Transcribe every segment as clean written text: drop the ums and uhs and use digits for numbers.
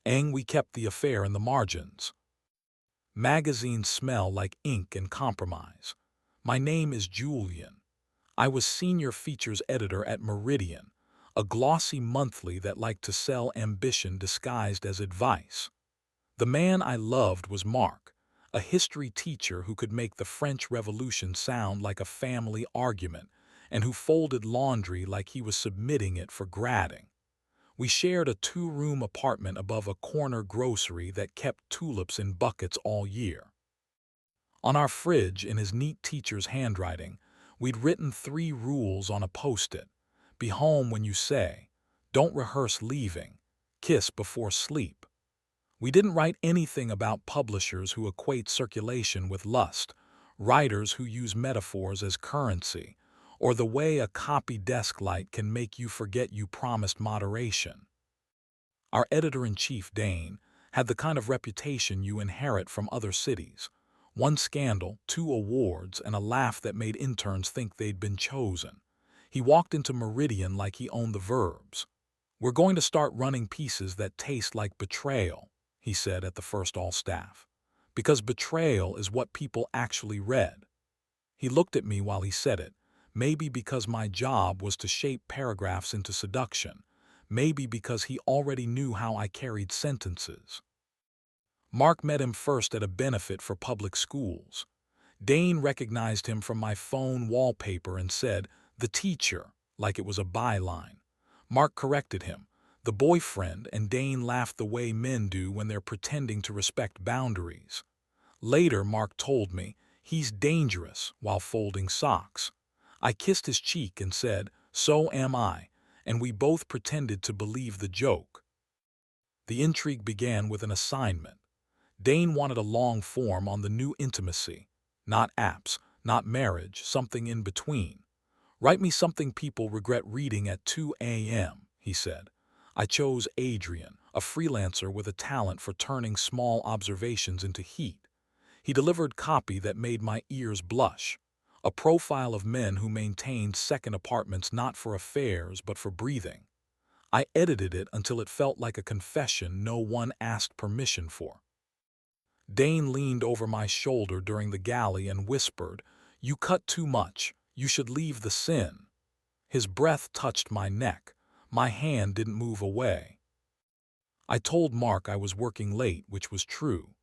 and we kept the affair in the margins. Magazines smell like ink and compromise. My name is Julian. I was senior features editor at Meridian, a glossy monthly that liked to sell ambition disguised as advice. The man I loved was Mark, a history teacher who could make the French Revolution sound like a family argument and who folded laundry like he was submitting it for grading. We shared a two-room apartment above a corner grocery that kept tulips in buckets all year. On our fridge, in his neat teacher's handwriting, we'd written 3 rules on a post-it. Be home when you say. Don't rehearse leaving. Kiss before sleep. We didn't write anything about publishers who equate circulation with lust, writers who use metaphors as currency, or the way a copy desk light can make you forget you promised moderation. Our editor-in-chief, Dane, had the kind of reputation you inherit from other cities. One scandal, 2 awards, and a laugh that made interns think they'd been chosen. He walked into Meridian like he owned the verbs. "We're going to start running pieces that taste like betrayal," he said at the first all-staff. "Because betrayal is what people actually read." He looked at me while he said it, maybe because my job was to shape paragraphs into seduction, maybe because he already knew how I carried sentences. Mark met him first at a benefit for public schools. Dane recognized him from my phone wallpaper and said, "The teacher," like it was a byline. Mark corrected him, "The boyfriend," and Dane laughed the way men do when they're pretending to respect boundaries. Later, Mark told me, "He's dangerous," while folding socks. I kissed his cheek and said, "So am I," and we both pretended to believe the joke. The intrigue began with an assignment. Dane wanted a long form on the new intimacy. Not apps, not marriage, something in between. "Write me something people regret reading at 2 a.m., he said. I chose Adrian, a freelancer with a talent for turning small observations into heat. He delivered copy that made my ears blush. A profile of men who maintained second apartments not for affairs but for breathing. I edited it until it felt like a confession no one asked permission for. Dane leaned over my shoulder during the galley and whispered, "You cut too much. You should leave the sin." His breath touched my neck. My hand didn't move away. I told Mark I was working late, which was true.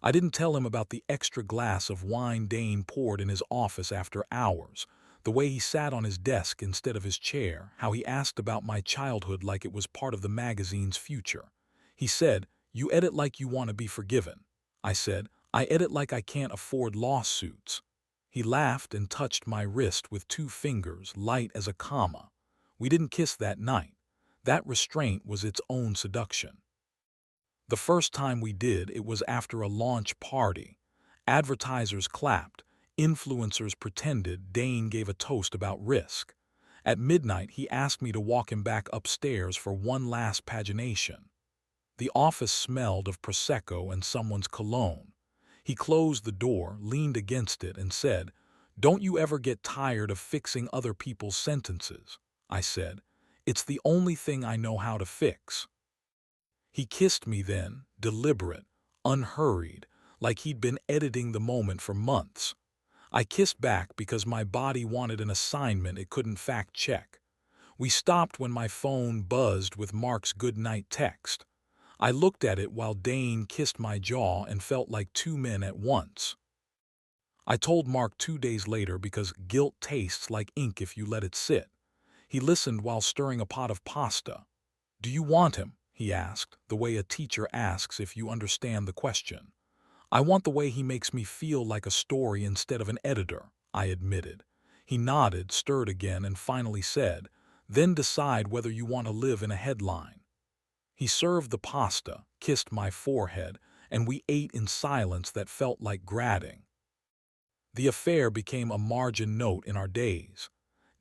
I didn't tell him about the extra glass of wine Dane poured in his office after hours, the way he sat on his desk instead of his chair, how he asked about my childhood like it was part of the magazine's future. He said, "You edit like you want to be forgiven." I said, "I edit like I can't afford lawsuits." He laughed and touched my wrist with 2 fingers, light as a comma. We didn't kiss that night. That restraint was its own seduction. The first time we did, it was after a launch party. Advertisers clapped. Influencers pretended. Dane gave a toast about risk. At midnight, he asked me to walk him back upstairs for one last pagination. The office smelled of Prosecco and someone's cologne. He closed the door, leaned against it, and said, "Don't you ever get tired of fixing other people's sentences?" I said, "It's the only thing I know how to fix." He kissed me then, deliberate, unhurried, like he'd been editing the moment for months. I kissed back because my body wanted an assignment it couldn't fact-check. We stopped when my phone buzzed with Mark's goodnight text. I looked at it while Dane kissed my jaw and felt like 2 men at once. I told Mark 2 days later because guilt tastes like ink if you let it sit. He listened while stirring a pot of pasta. "Do you want him?" he asked, the way a teacher asks if you understand the question. "I want the way he makes me feel like a story instead of an editor," I admitted. He nodded, stirred again, and finally said, "Then decide whether you want to live in a headline." He served the pasta, kissed my forehead, and we ate in silence that felt like gratting. The affair became a margin note in our days.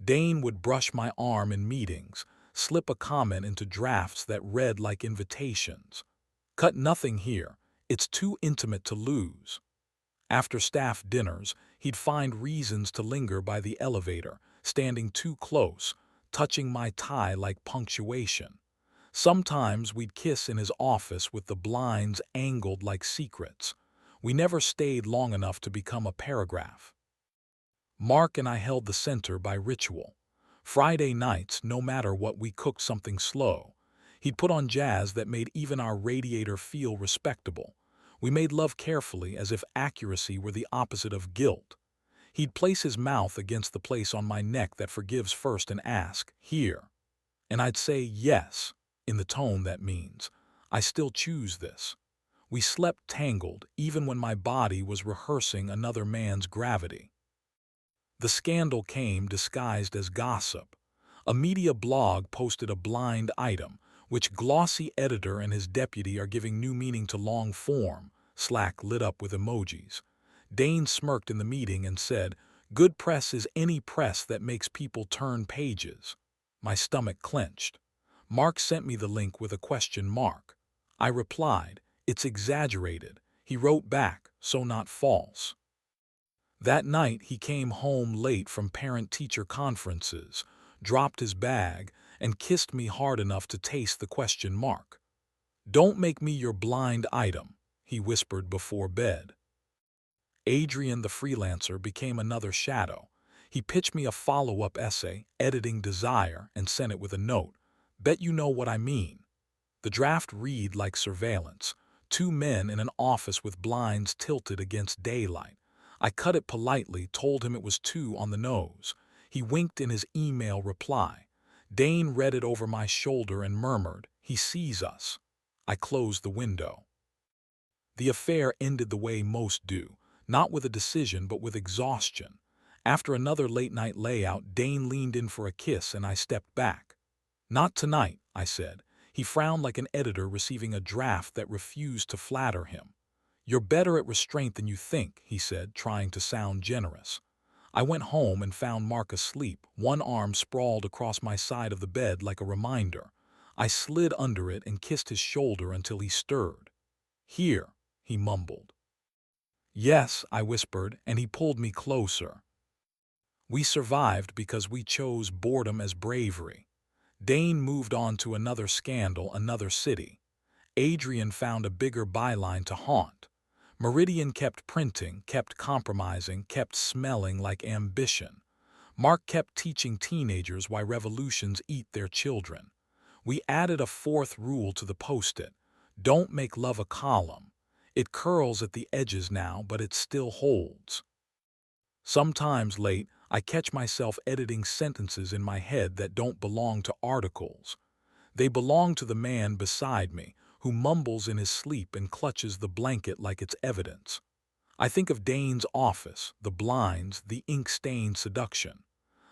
Dane would brush my arm in meetings, slip a comment into drafts that read like invitations. "Cut nothing here. It's too intimate to lose." After staff dinners, he'd find reasons to linger by the elevator, standing too close, touching my tie like punctuation. Sometimes we'd kiss in his office with the blinds angled like secrets. We never stayed long enough to become a paragraph. Mark and I held the center by ritual. Friday nights, no matter what, we cooked something slow. He'd put on jazz that made even our radiator feel respectable. We made love carefully, as if accuracy were the opposite of guilt. He'd place his mouth against the place on my neck that forgives first and ask, "Here?" And I'd say, "Yes," in the tone that means, "I still choose this." We slept tangled, even when my body was rehearsing another man's gravity. The scandal came disguised as gossip. A media blog posted a blind item, which glossy editor and his deputy are giving new meaning to long form. Slack lit up with emojis. Dane smirked in the meeting and said, "Good press is any press that makes people turn pages." My stomach clenched. Mark sent me the link with a question mark. I replied, "It's exaggerated." He wrote back, "So not false." That night he came home late from parent-teacher conferences, dropped his bag, and kissed me hard enough to taste the question mark. "Don't make me your blind item," he whispered before bed. Adrian the freelancer became another shadow. He pitched me a follow-up essay, editing desire, and sent it with a note. "Bet you know what I mean." The draft read like surveillance. Two men in an office with blinds tilted against daylight. I cut it politely, told him it was too on the nose. He winked in his email reply. Dane read it over my shoulder and murmured, "He sees us." I closed the window. The affair ended the way most do, not with a decision but with exhaustion. After another late-night layout, Dane leaned in for a kiss and I stepped back. "Not tonight," I said. He frowned like an editor receiving a draft that refused to flatter him. "You're better at restraint than you think," he said, trying to sound generous. I went home and found Mark asleep, one arm sprawled across my side of the bed like a reminder. I slid under it and kissed his shoulder until he stirred. "Here," he mumbled. "Yes," I whispered, and he pulled me closer. We survived because we chose boredom as bravery. Dane moved on to another scandal, another city. Adrian found a bigger byline to haunt. Meridian kept printing, kept compromising, kept smelling like ambition. Mark kept teaching teenagers why revolutions eat their children. We added a fourth rule to the post-it: don't make love a column. It curls at the edges now, but it still holds. Sometimes late, I catch myself editing sentences in my head that don't belong to articles. They belong to the man beside me, who mumbles in his sleep and clutches the blanket like it's evidence. I think of Dane's office, the blinds, the ink-stained seduction.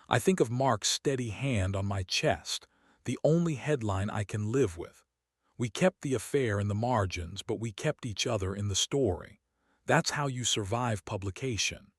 I think of Mark's steady hand on my chest, the only headline I can live with. We kept the affair in the margins, but we kept each other in the story. That's how you survive publication.